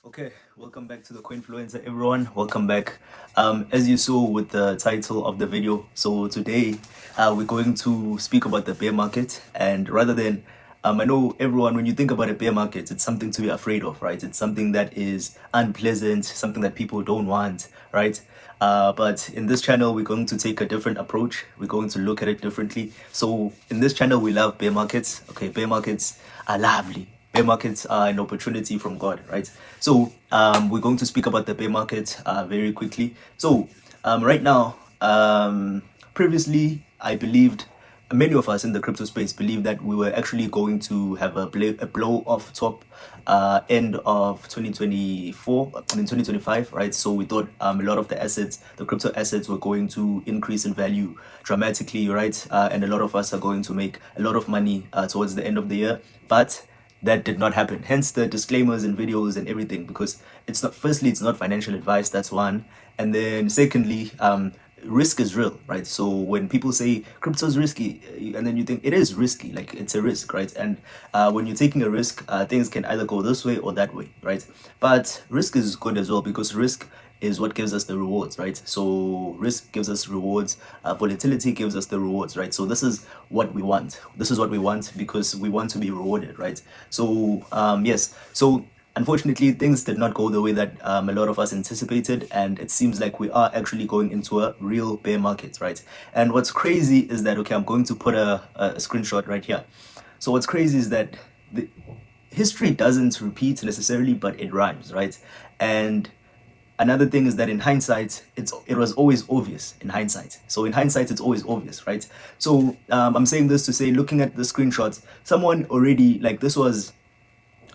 Okay, welcome back to the Coinfluencer, everyone. Welcome back. As you saw with the title of the video, so today we're going to speak about the bear market. And rather than, I know everyone, when you think about a bear market, it's something to be afraid of, right? It's something that is unpleasant, something that people don't want, right? But in this channel, we're going to take a different approach. We're going to look at it differently. So in this channel, we love bear markets. Okay, bear markets are lovely. Bear markets are an opportunity from God, right? So we're going to speak about the bear market very quickly. So right now, previously, I believed, many of us in the crypto space believe that we were actually going to have a blow off top end of 2024, 2025, right? So we thought a lot of the assets, the crypto assets, were going to increase in value dramatically, right? And a lot of us are going to make a lot of money towards the end of the year. But that did not happen. Hence the disclaimers and videos and everything, because it's not, firstly, it's not financial advice. That's one. And then secondly, risk is real, right? So when people say crypto is risky, and then you think it is risky, like it's a risk, right? And when you're taking a risk, things can either go this way or that way, right? But risk is good as well, because risk is what gives us the rewards, right? So risk gives us rewards, volatility gives us the rewards, right? So this is what we want. This is what we want because we want to be rewarded, right? So yes, so unfortunately things did not go the way that a lot of us anticipated, and it seems like we are actually going into a real bear market, right? And what's crazy is that, okay, I'm going to put a screenshot right here. So what's crazy is that the history doesn't repeat necessarily, but it rhymes, right? And another thing is that in hindsight, it was always obvious in hindsight. So in hindsight, it's always obvious, right? So I'm saying this to say, looking at the screenshots, someone already, like, this was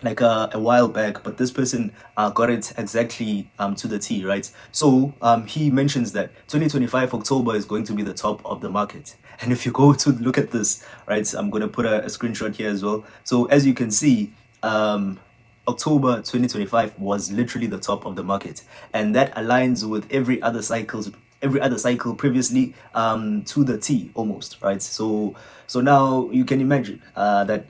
like a while back, but this person got it exactly to the T, right? So he mentions that 2025 October is going to be the top of the market. And if you go to look at this, right, so I'm going to put a screenshot here as well. So as you can see, October 2025 was literally the top of the market, and that aligns with every other cycle previously to the T almost, right? So now you can imagine that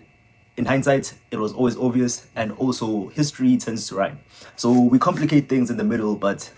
in hindsight, it was always obvious, and also history tends to rhyme. So we complicate things in the middle, but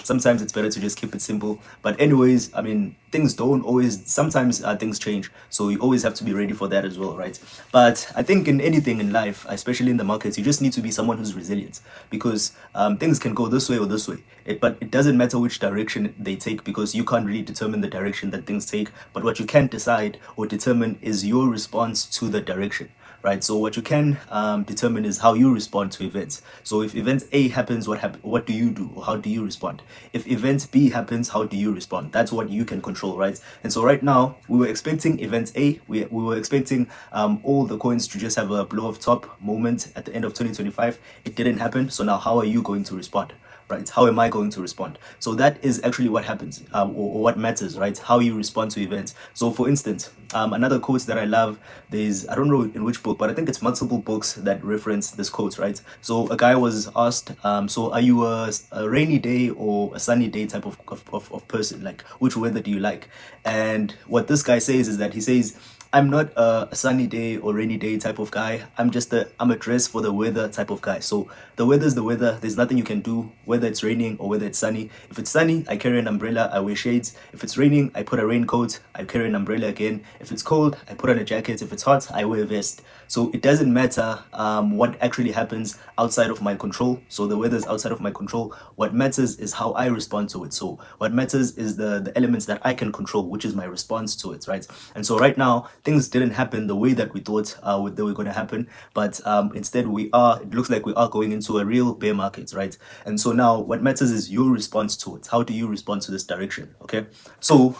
sometimes it's better to just keep it simple. But anyways, I mean, things don't always, sometimes things change. So you always have to be ready for that as well, right? But I think in anything in life, especially in the markets, you just need to be someone who's resilient, because things can go this way or this way. But it doesn't matter which direction they take, because you can't really determine the direction that things take. But what you can decide or determine is your response to the direction, right? So what you can determine is how you respond to events. So if event A happens, what do you do, or how do you respond? If event B happens, how do you respond? That's what you can control, right? And so right now, we were expecting event A. We were expecting all the coins to just have a blow of top moment at the end of 2025. It didn't happen. So now how are you going to respond? Right? How am I going to respond? So that is actually what happens, or what matters, right? How you respond to events. So for instance, another quote that I love, there's, I don't know in which book, but I think it's multiple books that reference this quote, right? So a guy was asked, so are you a rainy day or a sunny day type of person? Like, which weather do you like? And what this guy says is that he says, I'm not a sunny day or rainy day type of guy. I'm a dress for the weather type of guy. So the weather is the weather. There's nothing you can do, whether it's raining or whether it's sunny. If it's sunny, I carry an umbrella, I wear shades. If it's raining, I put a raincoat, I carry an umbrella again. If it's cold, I put on a jacket. If it's hot, I wear a vest. So it doesn't matter what actually happens outside of my control. So the weather is outside of my control. What matters is how I respond to it. So what matters is the elements that I can control, which is my response to it, right? And so right now, things didn't happen the way that we thought they were going to happen, but instead it looks like we are going into a real bear market, right? And so now what matters is your response to it. How do you respond to this direction? Okay, so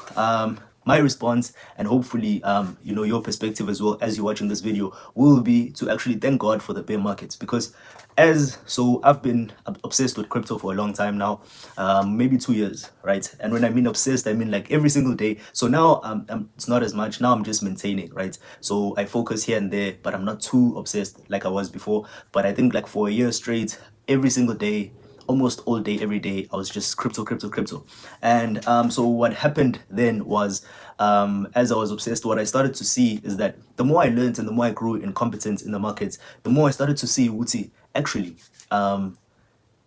my response, and hopefully your perspective as well as you're watching this video, will be to actually thank God for the bear markets, because I've been obsessed with crypto for a long time now, maybe 2 years, right? And when I mean obsessed, I mean like every single day. So now it's not as much. Now I'm just maintaining, right? So I focus here and there, but I'm not too obsessed like I was before. But I think like for a year straight, every single day, almost all day, every day, I was just crypto, crypto, crypto. And so what happened then was, as I was obsessed, what I started to see is that the more I learned and the more I grew in competence in the markets, the more I started to see, Wuti, actually,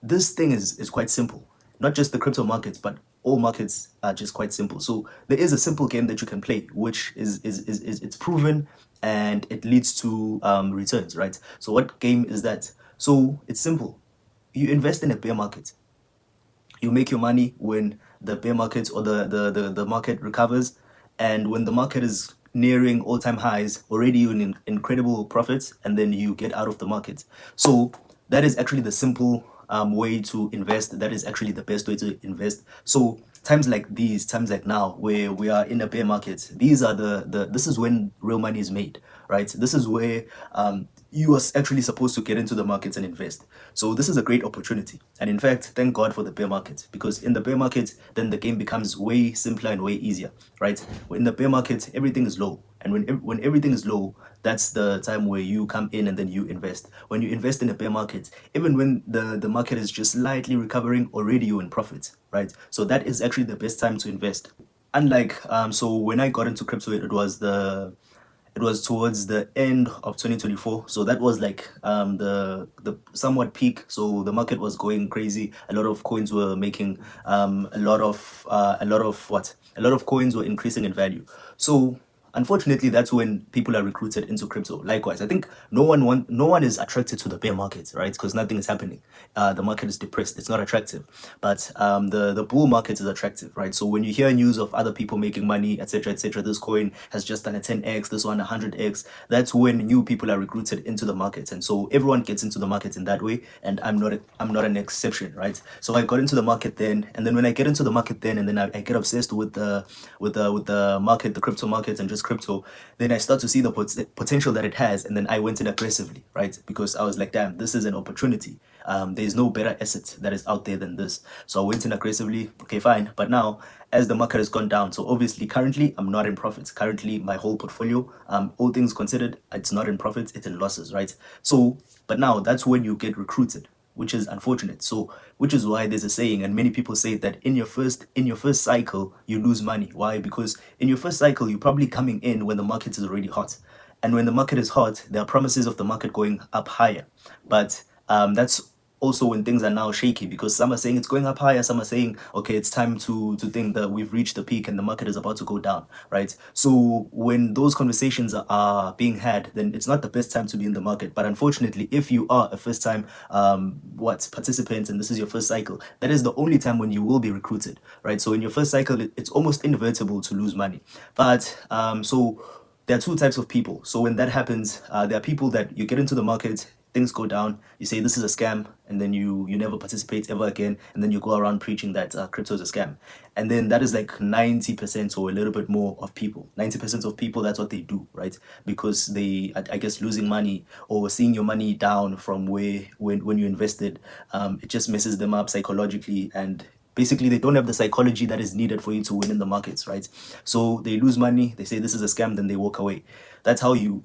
this thing is quite simple. Not just the crypto markets, but all markets are just quite simple. So there is a simple game that you can play, which is it's proven and it leads to returns, right? So what game is that? So it's simple. You invest in a bear market. You make your money when the bear market or the market recovers, and when the market is nearing all-time highs, already you're in incredible profits, and then you get out of the market. So that is actually the simple way to invest. That is actually the best way to invest. So times like these, times like now, where we are in a bear market, these are the this is when real money is made, right? This is where you are actually supposed to get into the markets and invest. So this is a great opportunity. And in fact, thank God for the bear market, because in the bear market, then the game becomes way simpler and way easier, right? In the bear market, everything is low. And when everything is low, that's the time where you come in and then you invest. When you invest in a bear market, even when the market is just slightly recovering, already you're in profit, right? So that is actually the best time to invest. Unlike so when I got into crypto, it was towards the end of 2024, so that was like the somewhat peak. So the market was going crazy. A lot of coins were making a lot of coins were increasing in value. So unfortunately, that's when people are recruited into crypto. Likewise, I think no one is attracted to the bear market, right? Because nothing is happening. The market is depressed. It's not attractive. But the bull market is attractive, right? So when you hear news of other people making money, etc., etc., this coin has just done a 10x, this one 100x. That's when new people are recruited into the market, and so everyone gets into the market in that way. And I'm not an exception, right? So I got into the market then, and then when I get into the market then, and then I get obsessed with the market, the crypto market, and just crypto, then I start to see the potential that it has, and then I went in aggressively, right? Because I was like, damn, this is an opportunity. There's no better asset that is out there than this. So I went in aggressively. Okay, fine. But now, as the market has gone down, so obviously currently I'm not in profits. Currently, my whole portfolio, all things considered, it's not in profits, it's in losses, right? So, but now that's when you get recruited, which is unfortunate. So, which is why there's a saying, and many people say that in your first cycle you lose money. Why? Because in your first cycle you're probably coming in when the market is already hot, and when the market is hot, there are promises of the market going up higher, but that's also when things are now shaky, because some are saying it's going up higher, some are saying okay, it's time to think that we've reached the peak and the market is about to go down, right? So when those conversations are being had, then it's not the best time to be in the market. But unfortunately, if you are a first time participant and this is your first cycle, that is the only time when you will be recruited, right? So in your first cycle, it's almost inevitable to lose money. But so there are two types of people. So when that happens, there are people that you get into the market, things go down, you say this is a scam, and then you never participate ever again, and then you go around preaching that crypto is a scam. And then that is like 90% or a little bit more of people. 90% of people, that's what they do, right? Because they, I guess, losing money or seeing your money down from where when you invested, it just messes them up psychologically, and basically they don't have the psychology that is needed for you to win in the markets, right? So they lose money, they say this is a scam, then they walk away. That's how you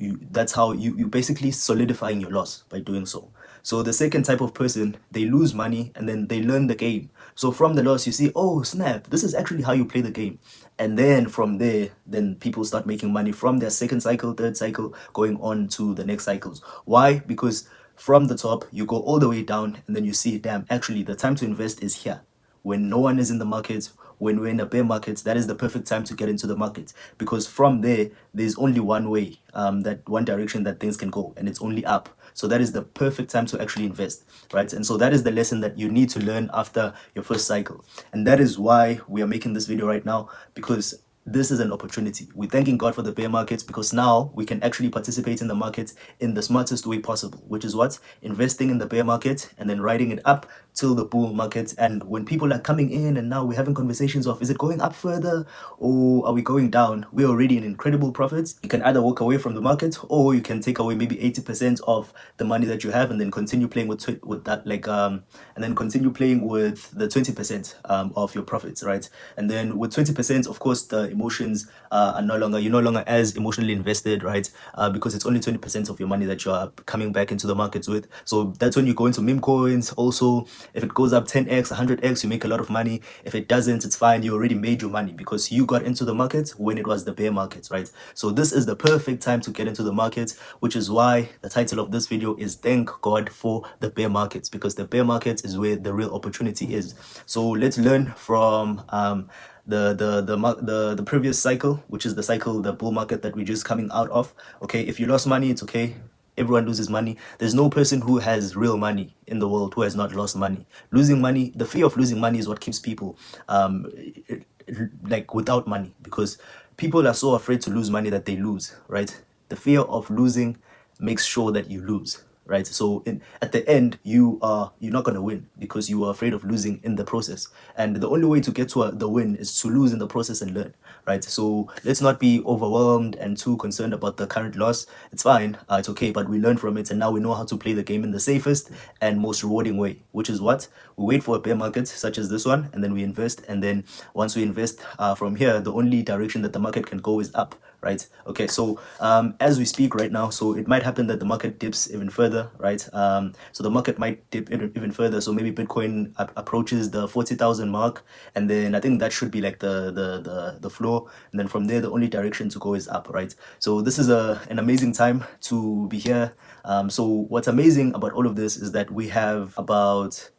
basically solidifying your loss by doing so. So the second type of person, they lose money and then they learn the game. So from the loss you see, oh snap, this is actually how you play the game. And then from there, then people start making money from their second cycle, third cycle, going on to the next cycles. Why? Because from the top you go all the way down, and then you see, damn, actually the time to invest is here. When no one is in the market, when we're in a bear market, that is the perfect time to get into the market, because from there there's only one way, that one direction that things can go, and it's only up. So that is the perfect time to actually invest, right? And so that is the lesson that you need to learn after your first cycle, and that is why we are making this video right now, because this is an opportunity. We're thanking God for the bear markets, because now we can actually participate in the market in the smartest way possible, which is what? Investing in the bear market and then riding it up till the bull market. And when people are coming in and now we're having conversations of, is it going up further or are we going down? We're already in incredible profits. You can either walk away from the market, or you can take away maybe 80% of the money that you have and then continue playing with that, like and then continue playing with the 20% of your profits, right? And then with 20%, of course, the emotions are no longer, you're no longer as emotionally invested, right? Because it's only 20% of your money that you are coming back into the markets with. So that's when you go into meme coins also. If it goes up 10x, 100x, you make a lot of money. If it doesn't, it's fine. You already made your money because you got into the market when it was the bear market, right? So this is the perfect time to get into the market, which is why the title of this video is Thank God for the Bear Markets, because the bear market is where the real opportunity is. So let's learn from the previous cycle, which is the bull market that we're just coming out of. Okay, if you lost money, it's okay. Everyone loses money. There's no person who has real money in the world who has not lost money. Losing money, the fear of losing money is what keeps people like without money, because people are so afraid to lose money that they lose, right? The fear of losing makes sure that you lose, right? So at the end, you're not gonna win because you are afraid of losing in the process. And the only way to get to the win is to lose in the process and learn, right? So let's not be overwhelmed and too concerned about the current loss. It's fine, it's okay, but we learn from it, and now we know how to play the game in the safest and most rewarding way, which is what we wait for a bear market such as this one, and then we invest. And then once we invest from here, the only direction that the market can go is up, right? Okay, so as we speak right now, so it might happen that the market dips even further, right? So the market might dip even further. So maybe Bitcoin approaches the 40,000 mark, and then I think that should be like the floor, and then from there the only direction to go is up, right? So this is an amazing time to be here. So what's amazing about all of this is that we have about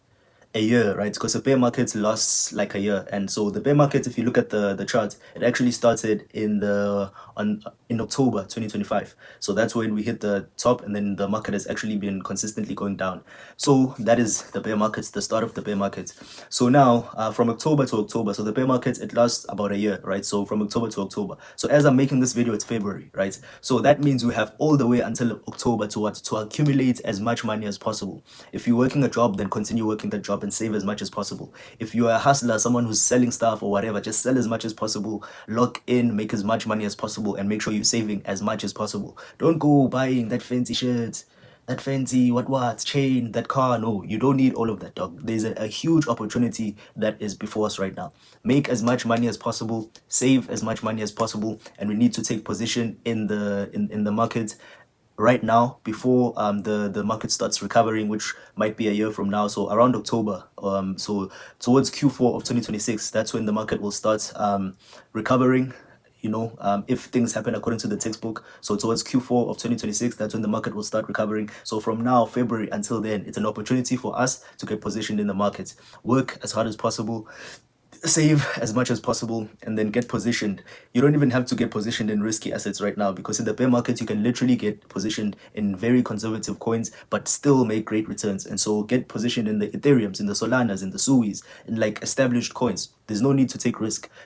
a year, right? Because the bear market lasts like a year. And so the bear market, if you look at the chart, it actually started in October 2025. So that's when we hit the top, and then the market has actually been consistently going down. So that is the bear market, the start of the bear market. So now from October to October, so the bear market, it lasts about a year, right? So from October to October. So as I'm making this video, it's February, right? So that means we have all the way until October to what? To accumulate as much money as possible. If you're working a job, then continue working that job and save as much as possible. If you're a hustler, someone who's selling stuff or whatever, just sell as much as possible, lock in, make as much money as possible, and make sure you're saving as much as possible. Don't go buying that fancy shirt, that fancy what chain, that car. No, you don't need all of that, dog. There's a huge opportunity that is before us right now. Make as much money as possible, save as much money as possible, and we need to take position in the market right now before the market starts recovering, which might be a year from now. So around October, so towards Q4 of 2026, that's when the market will start recovering, if things happen according to the textbook. So towards Q4 of 2026, that's when the market will start recovering. So from now, February until then, it's an opportunity for us to get positioned in the market, work as hard as possible, save as much as possible, and then get positioned. You don't even have to get positioned in risky assets right now, because in the bear market you can literally get positioned in very conservative coins but still make great returns. And so get positioned in the Ethereums, in the Solanas, in the Suis, in like established coins. There's no need to take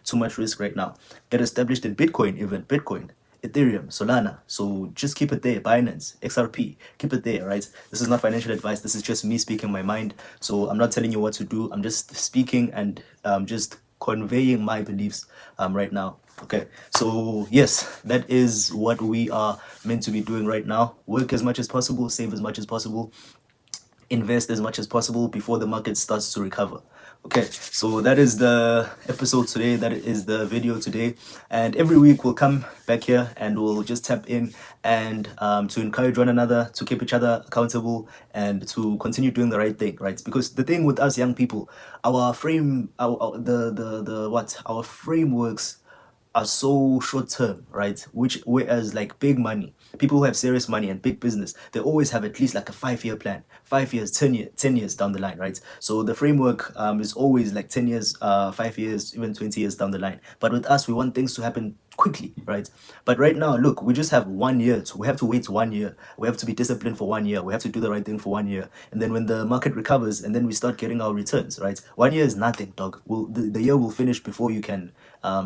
too much risk right now. Get established in Bitcoin, even Bitcoin, Ethereum, Solana. So just keep it there. Binance, XRP, keep it there, right? This is not financial advice. This is just me speaking my mind. So I'm not telling you what to do. I'm just speaking and just conveying my beliefs right now. Okay, so yes, that is what we are meant to be doing right now. Work as much as possible, save as much as possible, invest as much as possible before the market starts to recover. Okay, so that is the episode today. That is the video today. And every week we'll come back here and we'll just tap in and to encourage one another, to keep each other accountable, and to continue doing the right thing, right? Because the thing with us young people, our frameworks are so short term, right? Which, whereas like big money, people who have serious money and big business, they always have at least like a 5-year plan, 5 years, 10 years down the line, right? So the framework is always like 10 years, 5 years, even 20 years down the line. But with us, we want things to happen quickly, right? But right now, look, we just have 1 year. So we have to wait 1 year. We have to be disciplined for 1 year. We have to do the right thing for 1 year. And then when the market recovers, and then we start getting our returns, right? 1 year is nothing, dog. The year will finish before you can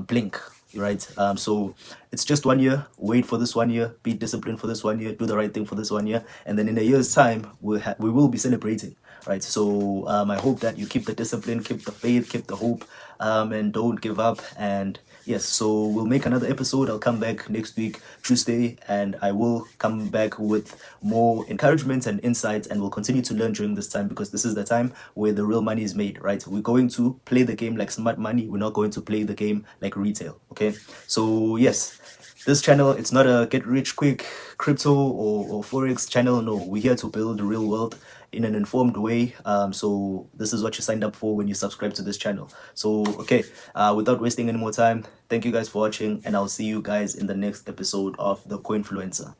blink, right? So it's just 1 year. Wait for this 1 year, be disciplined for this 1 year, do the right thing for this 1 year, and then in a year's time we will be celebrating, right? So I hope that you keep the discipline, keep the faith, keep the hope, and don't give up. And yes, so we'll make another episode. I'll come back next week, Tuesday, and I will come back with more encouragement and insights, and we'll continue to learn during this time, because this is the time where the real money is made, right? We're going to play the game like smart money. We're not going to play the game like retail, okay? So yes, this channel, it's not a get rich quick crypto or forex channel. No, we're here to build real wealth in an informed way. So this is what you signed up for when you subscribe to this channel. So okay, without wasting any more time, thank you guys for watching, and I'll see you guys in the next episode of The Coinfluencer.